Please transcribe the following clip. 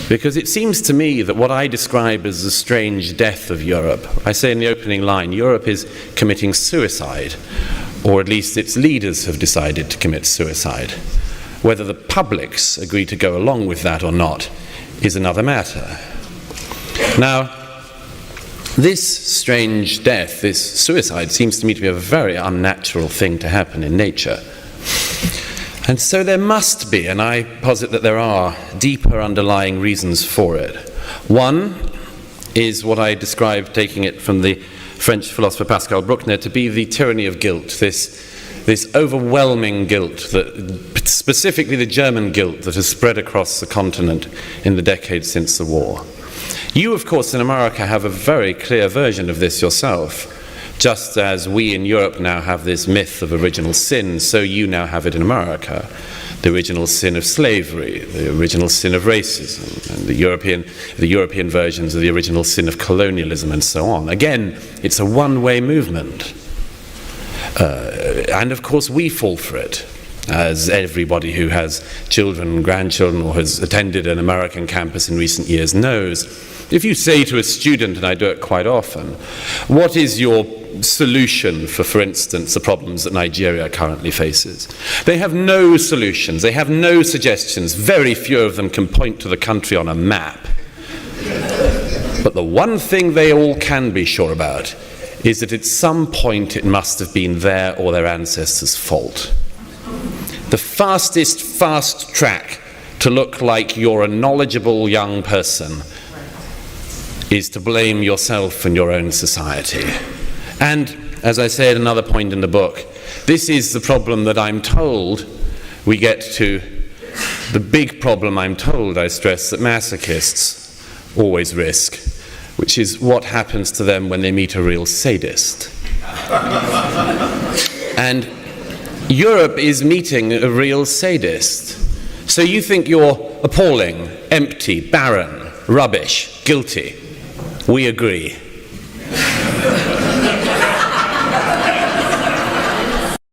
Because it seems to me that what I describe as the strange death of Europe, I say in the opening line, Europe is committing suicide, or at least its leaders have decided to commit suicide. Whether the publics agree to go along with that or not is another matter. Now, this strange death, this suicide, seems to me to be a very unnatural thing to happen in nature. And so there must be, and I posit that there are, deeper underlying reasons for it. One is what I described, taking it from the French philosopher Pascal Bruckner, to be the tyranny of guilt, this overwhelming guilt, that, specifically the German guilt that has spread across the continent in the decades since the war. You, of course, in America have a very clear version of this yourself. Just as we in Europe now have this myth of original sin, so you now have it in America. The original sin of slavery, the original sin of racism, and the European versions of the original sin of colonialism, and so on. Again, it's a one-way movement. And of course we fall for it, as everybody who has children, grandchildren, or has attended an American campus in recent years knows. If you say to a student, and I do it quite often, what is your solution for instance, the problems that Nigeria currently faces? They have no solutions, they have no suggestions, very few of them can point to the country on a map. But the one thing they all can be sure about is that at some point it must have been their or their ancestors' fault. The fastest fast track to look like you're a knowledgeable young person is to blame yourself and your own society. And, as I say at another point in the book, this is the problem that I'm told we get to, the big problem I'm told, I stress, that masochists always risk, which is what happens to them when they meet a real sadist. And Europe is meeting a real sadist. So you think you're appalling, empty, barren, rubbish, guilty. We agree.